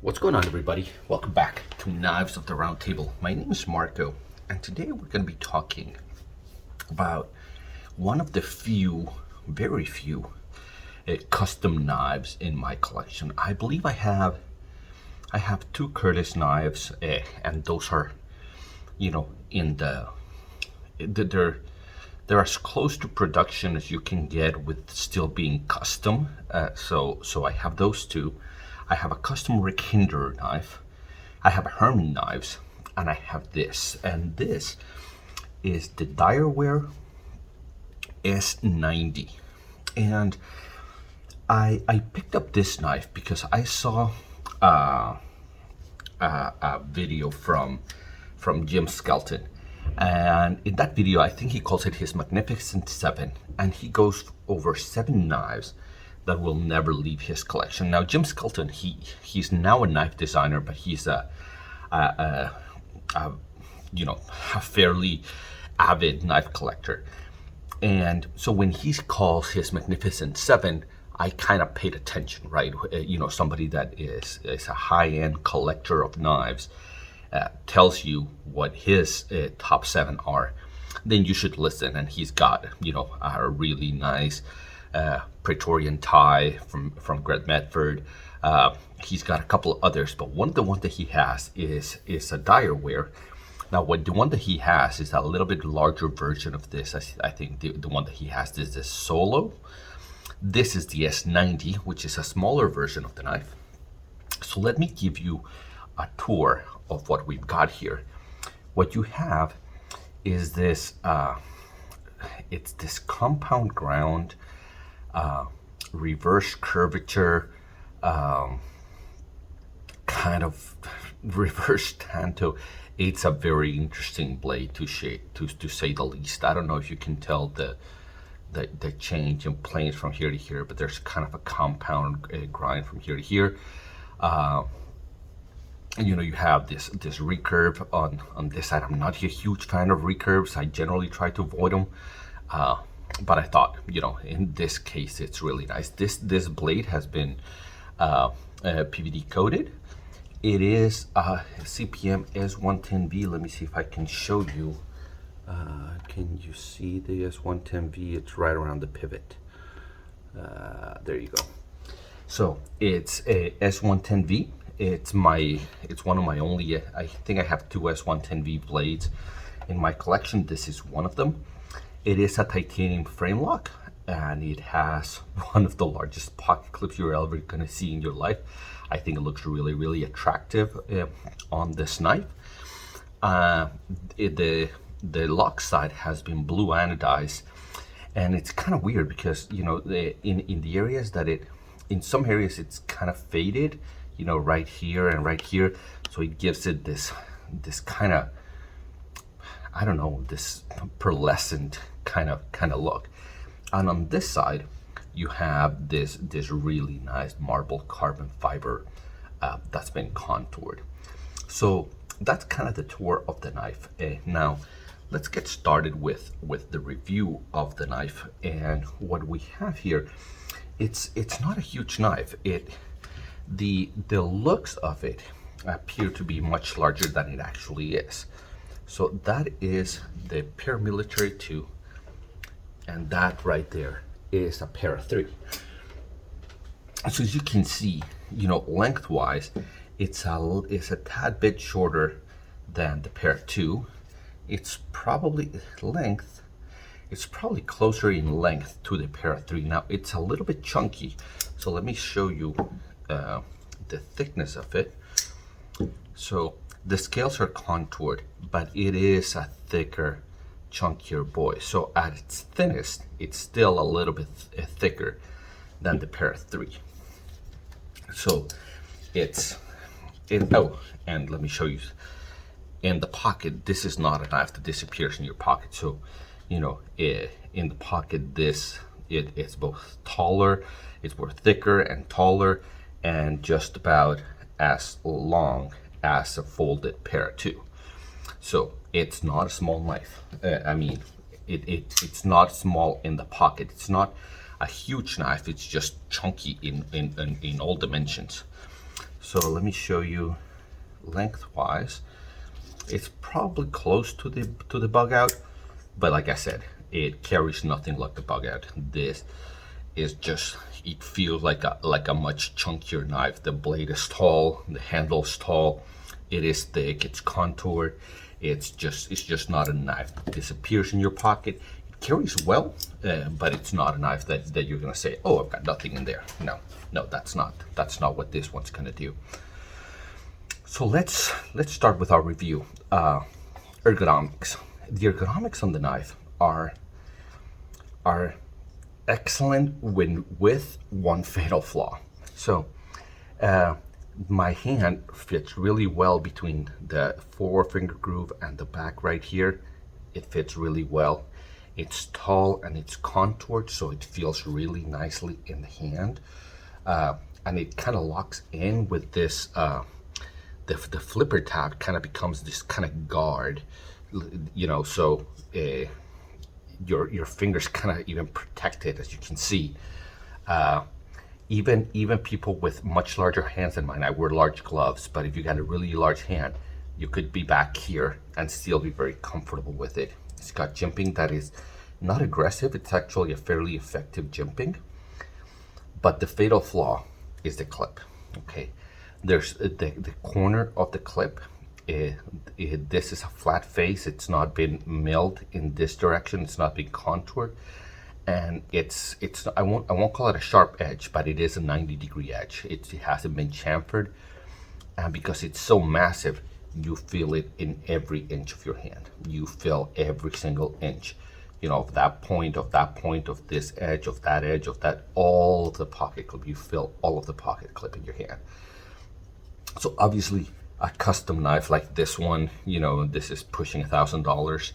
What's going on, everybody? Welcome back to Knives of the Round Table. My name is Marco, and today we're going to be talking about one of the very few custom knives in my collection. I believe I have two Curtis knives, and those are, in they're as close to production as you can get with still being custom. So I have those two. I have a custom Rick Hinderer knife, I have a Herman knives, and I have this. And this is the Direware S90. And I picked up this knife because I saw a video from Jim Skelton. And in that video, I think he calls it his Magnificent Seven. And he goes over 7 knives that will never leave his collection. Now, Jim Skelton, he's now a knife designer, but he's a fairly avid knife collector. And so when he calls his Magnificent Seven, I kind of paid attention, right? Somebody that is a high-end collector of knives tells you what his top 7 are, then you should listen. And he's got, a really nice Praetorian tie from Greg Medford. He's got a couple of others, but one of the ones that he has is a Direware. Now, the one that he has is a little bit larger version of this. I think the one that he has is the Solo. This is the S90, which is a smaller version of the knife. So let me give you a tour of what we've got here. What you have is this, it's this compound ground, reverse curvature, kind of reverse tanto. It's a very interesting blade to say the least. I don't know if you can tell the change in planes from here to here, but there's kind of a compound grind from here to here. You have this recurve on this side. I'm not a huge fan of recurves. I generally try to avoid them. But I thought, in this case, it's really nice. This blade has been PVD coated. It is CPM S110V. Let me see if I can show you. Can you see the S110V? It's right around the pivot. There you go. So it's a S110V. It's one of my only. I think I have 2 S110V blades in my collection. This is one of them. It is a titanium frame lock, and it has one of the largest pocket clips you're ever going to see in your life. I think it looks really, really attractive on this knife. The lock side has been blue anodized, and it's kind of weird because in the areas in some areas it's kind of faded, right here and right here, so it gives it this kind of, I don't know, this pearlescent kind of look. And on this side, you have this really nice marble carbon fiber that's been contoured. So that's kind of the tour of the knife. Now, let's get started with the review of the knife. And what we have here, it's not a huge knife. The looks of it appear to be much larger than it actually is. So that is the paramilitary 2, and that right there is a para 3. So as you can see, lengthwise, it's a tad bit shorter than the para 2. It's probably closer in length to the para 3. Now it's a little bit chunky, so let me show you the thickness of it. So the scales are contoured, but it is a thicker, chunkier boy. So at its thinnest, it's still a little bit thicker than the para 3. So oh, and let me show you. In the pocket, this is not a knife that disappears in your pocket. So, in the pocket, it's both taller, it's more thicker and taller, and just about as long as a folded para 2. So it's not a small knife. It's not small in the pocket. It's not a huge knife. It's just chunky in all dimensions. So let me show you lengthwise. It's probably close to the bug out, but like I said, it carries nothing like the bug out. This is just, it feels like a much chunkier knife. The blade is tall, the handle is tall, it is thick, it's contoured. It's just not a knife that disappears in your pocket. It carries well, but it's not a knife that you're gonna say, oh, I've got nothing in there. No, that's not what this one's gonna do. So let's start with our review. Ergonomics. The ergonomics on the knife are excellent with one fatal flaw. So my hand fits really well between the forefinger groove and the back right here. It fits really well. It's tall and it's contoured, so it feels really nicely in the hand. And it kind of locks in with this, the flipper tab kind of becomes this kind of guard, you know, so your fingers kind of even protect it, as you can see. Even people with much larger hands than mine, I wear large gloves, but if you got a really large hand, you could be back here and still be very comfortable with it. It's got jimping that is not aggressive. It's actually a fairly effective jimping, but the fatal flaw is the clip. Okay, there's the corner of the clip. This is a flat face. It's not been milled in this direction. It's not been contoured. And it's I won't call it a sharp edge, but it is a 90-degree edge. It hasn't been chamfered, and because it's so massive, you feel it in every inch of your hand. You feel every single inch, you know, of that point, of this edge, of that, all of the pocket clip. You feel all of the pocket clip in your hand. So obviously, a custom knife like this one, you know, this is pushing $1,000.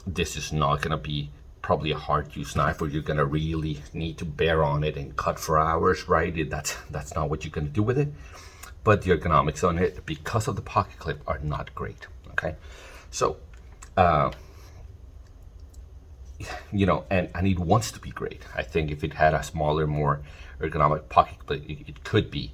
This is not gonna be probably a hard use knife where you're gonna really need to bear on it and cut for hours, right? That's not what you're gonna do with it. But the ergonomics on it, because of the pocket clip, are not great. Okay, so you know, and it wants to be great. I think if it had a smaller, more ergonomic pocket clip, it could be,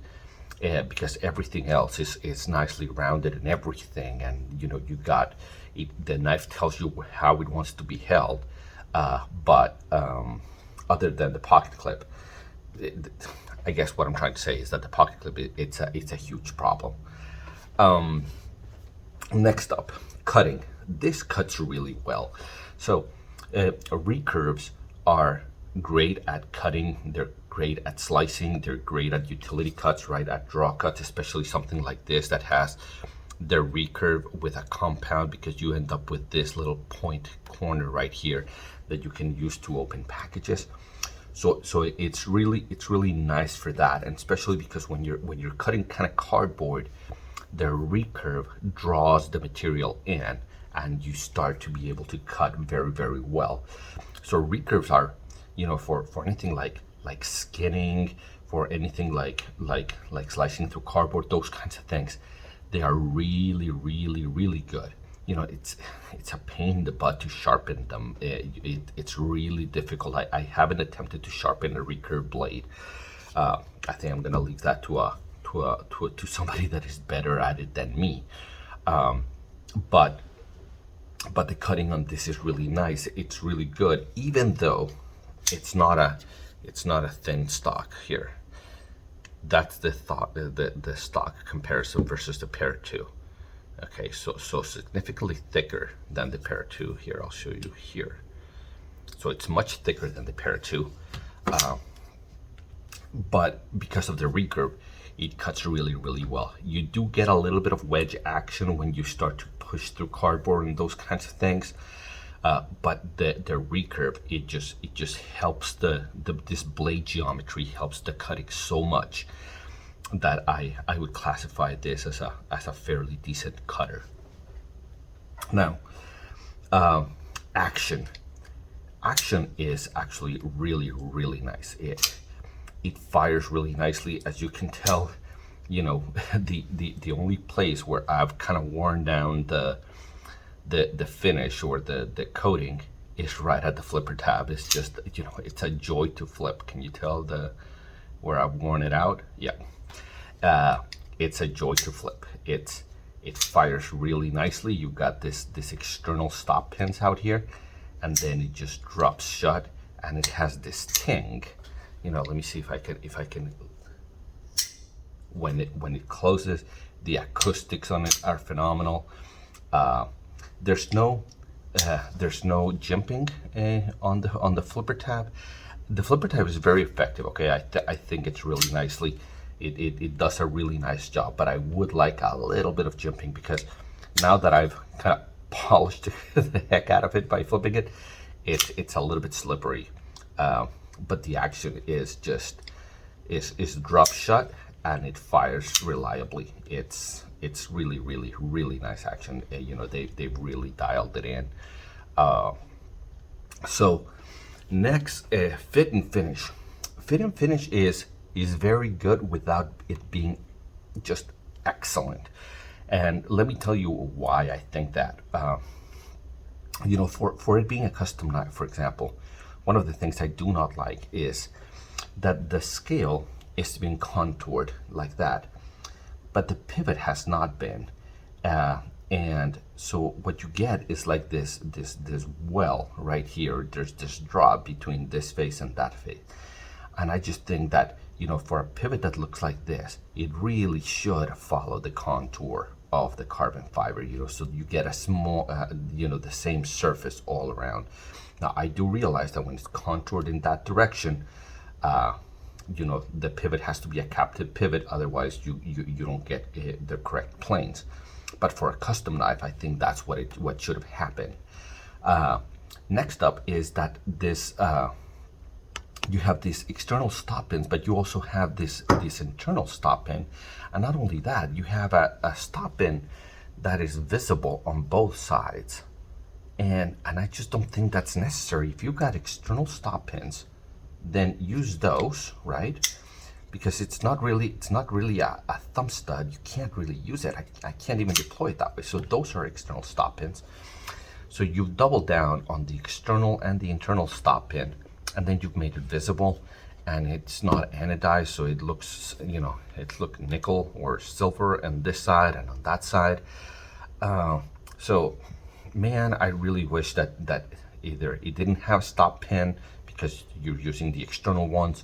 because everything else is nicely rounded and everything, and you know, you got it, the knife tells you how it wants to be held. But other than the pocket clip, I guess what I'm trying to say is that the pocket clip, it's a huge problem. Next up, cutting. This cuts really well. So recurves are great at cutting. They're great at slicing. They're great at utility cuts, right? At draw cuts, especially something like this that has the recurve with a compound, because you end up with this little point corner right here that you can use to open packages. So it's really nice for that, and especially because when you're cutting kind of cardboard, the recurve draws the material in, and you start to be able to cut very well. So recurves are, you know, for anything like skinning, for anything like slicing through cardboard, those kinds of things, they are really good. You know, it's a pain in the butt to sharpen them. It's really difficult. I haven't attempted to sharpen a recurve blade. I think I'm gonna leave that to somebody that is better at it than me. But the cutting on this is really nice. It's really good, even though it's not a thin stock here. That's the stock comparison versus the Para 2. Okay, so significantly thicker than the Para 2 here. I'll show you here. So it's much thicker than the Para 2, but because of the recurve, it cuts really well. You do get a little bit of wedge action when you start to push through cardboard and those kinds of things. But the recurve, it just helps this blade geometry, helps the cutting so much that I would classify this as a fairly decent cutter. Now, action is actually really nice. It fires really nicely, as you can tell. You know, the only place where I've kind of worn down the finish or the coating is right at the flipper tab. It's just, you know, it's a joy to flip. Can you tell where I've worn it out? Yeah. Uh, it's a joy to flip. It fires really nicely. You've got this external stop pins out here, and then it just drops shut, and it has this ting. Let me see if I can. When it closes, the acoustics on it are phenomenal. There's no jimping on the flipper tab. The flipper tab is very effective. Okay, I think it's really nicely. It does a really nice job, but I would like a little bit of jimping, because now that I've kind of polished the heck out of it by flipping it, it's a little bit slippery. But the action is drop shut, and it fires reliably. It's really, really, really nice action. They've really dialed it in. So next, fit and finish. Fit and finish is very good without it being just excellent. And let me tell you why I think that. For it being a custom knife, for example, one of the things I do not like is that the scale is being contoured like that, but the pivot has not been. And so what you get is like this well right here. There's this drop between this face and that face. And I just think that, for a pivot that looks like this, it really should follow the contour of the carbon fiber, so you get a small, the same surface all around. Now, I do realize that when it's contoured in that direction, the pivot has to be a captive pivot, otherwise you don't get the correct planes. But for a custom knife, I think that's what should have happened. Next up is that this you have these external stop pins, but you also have this internal stop pin. And not only that, you have a stop pin that is visible on both sides. And I just don't think that's necessary. If you've got external stop pins, then use those, right? Because it's not really a thumb stud. You can't really use it. I can't even deploy it that way. So those are external stop pins. So you've doubled down on the external and the internal stop pin, and then you've made it visible, and it's not anodized, so it looks, it looks nickel or silver on this side and on that side. So, man, I really wish that either it didn't have stop pin because you're using the external ones,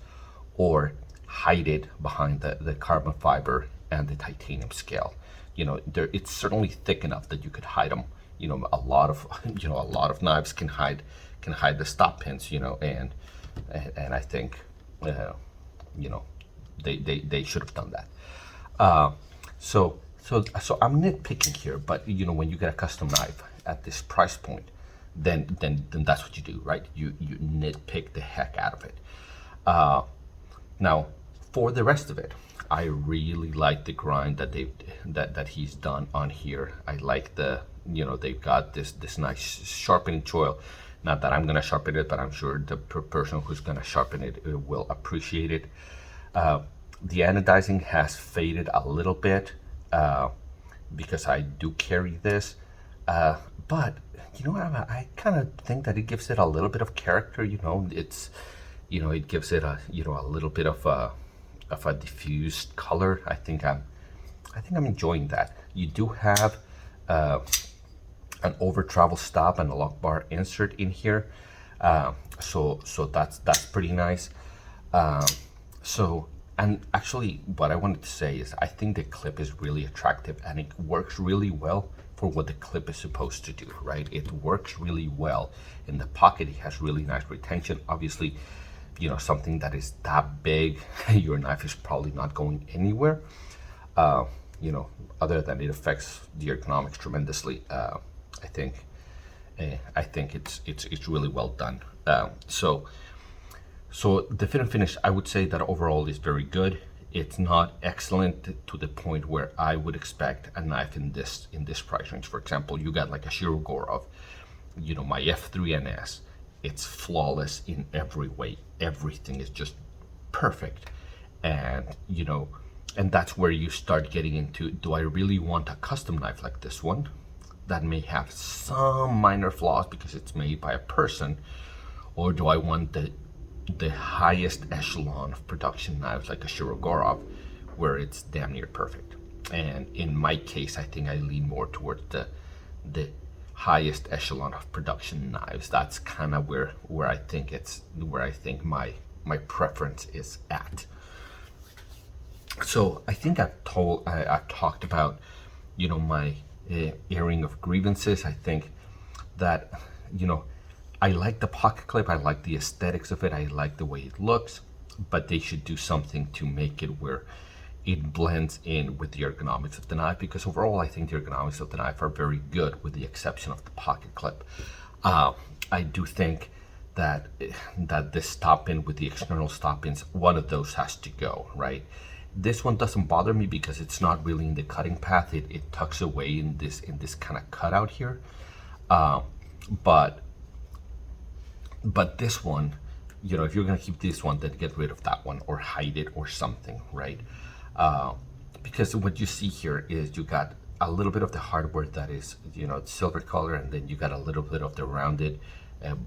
or hide it behind the carbon fiber and the titanium scale. It's certainly thick enough that you could hide them. A lot of knives can hide the stop pins, and I think they should have done that. So I'm nitpicking here, but when you get a custom knife at this price point, then that's what you do, right? You nitpick the heck out of it. Now, for the rest of it, I really like the grind that he's done on here. I like they've got this nice sharpening choil. Not that I'm gonna sharpen it, but I'm sure the person who's gonna sharpen it will appreciate it. The anodizing has faded a little bit because I do carry this, but I kind of think that it gives it a little bit of character. It gives it a little bit of a diffused color. I think I'm enjoying that. You do have an over travel stop and a lock bar insert in here, so that's pretty nice. And actually, what I wanted to say is I think the clip is really attractive, and it works really well for what the clip is supposed to do, right? It works really well in the pocket. It has really nice retention. Obviously, something that is that big, your knife is probably not going anywhere, other than it affects the ergonomics tremendously. I think it's really well done. So the fit and finish, I would say that overall is very good. It's not excellent to the point where I would expect a knife in this price range. For example, you got like a Shirogorov, my F3NS. It's flawless in every way. Everything is just perfect, and and that's where you start getting into, do I really want a custom knife like this one that may have some minor flaws because it's made by a person, or do I want the highest echelon of production knives like a Shirogorov, where it's damn near perfect. And in my case, I think I lean more towards the highest echelon of production knives. That's kind of where I think my preference is at. So I think I've talked about, you know, my airing of grievances. I think that, you know, I like the pocket clip. I like the aesthetics of it. I like the way it looks, but they should do something to make it where it blends in with the ergonomics of the knife, because overall I think the ergonomics of the knife are very good, with the exception of the pocket clip. I do think that the stop in with the external stop ins, one of those has to go, right? This one doesn't bother me because it's not really in the cutting path. It tucks away in this kind of cutout here. But this one, you know, if you're gonna keep this one, then get rid of that one or hide it or something, right? Because what you see here is you got a little bit of the hardware that is, you know, silver color, and then you got a little bit of the rounded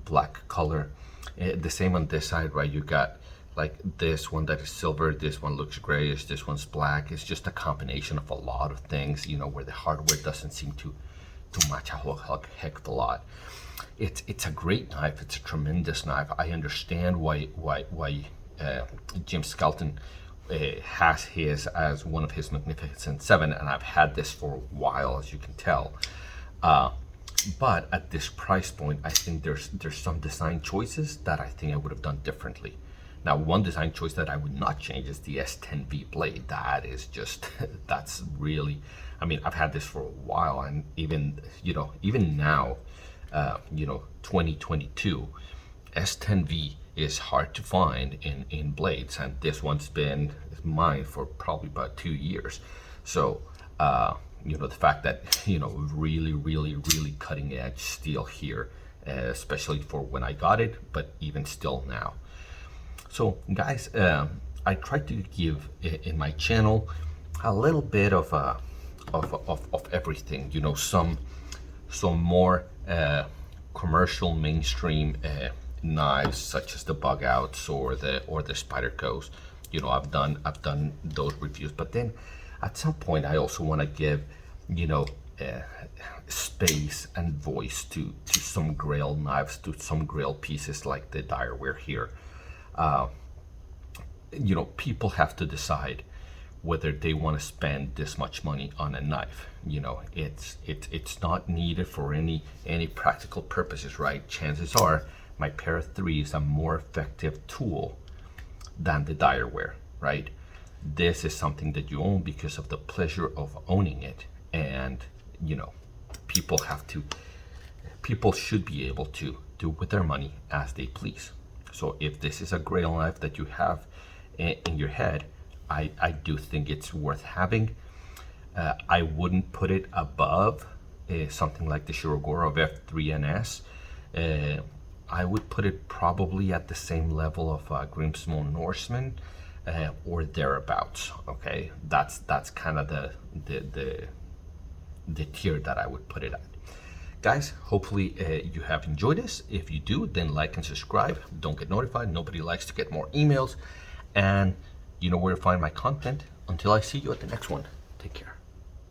black color. The same on this side, right? You got like this one that is silver, this one looks grayish, this one's black. It's just a combination of a lot of things, you know, where the hardware doesn't seem to match a whole heck of a lot. It's a great knife. It's a tremendous knife. I understand why Jim Skelton has his as one of his Magnificent Seven, and I've had this for a while, as you can tell. But at this price point, I think there's some design choices that I think I would have done differently. Now, one design choice that I would not change is the S10V blade. That is just, that's really, I mean, I've had this for a while, and even now, 2022, S10V is hard to find in blades, and this one's been mine for probably about 2 years. So, the fact that, really cutting edge steel here, especially for when I got it, but even still now. So guys, I tried to give in my channel a little bit of everything, some more commercial mainstream knives, such as the bug outs or the Spydercos. I've done those reviews, but then at some point I also want to give space and voice to some grail knives, to some grail pieces like the Direware here. People have to decide whether they want to spend this much money on a knife. It's not needed for any practical purposes, right? Chances are my Para 3 is a more effective tool than the Direware, right? This is something that you own because of the pleasure of owning it, and people should be able to do with their money as they please. So if this is a grail knife that you have in your head, I do think it's worth having. I wouldn't put it above something like the Shirogorov F3NS. I would put it probably at the same level of Grimsmo Norseman or thereabouts. Okay, that's kind of the tier that I would put it at. Guys, hopefully you have enjoyed this. If you do, then like and subscribe. Don't get notified. Nobody likes to get more emails. And you know where to find my content. Until I see you at the next one, take care.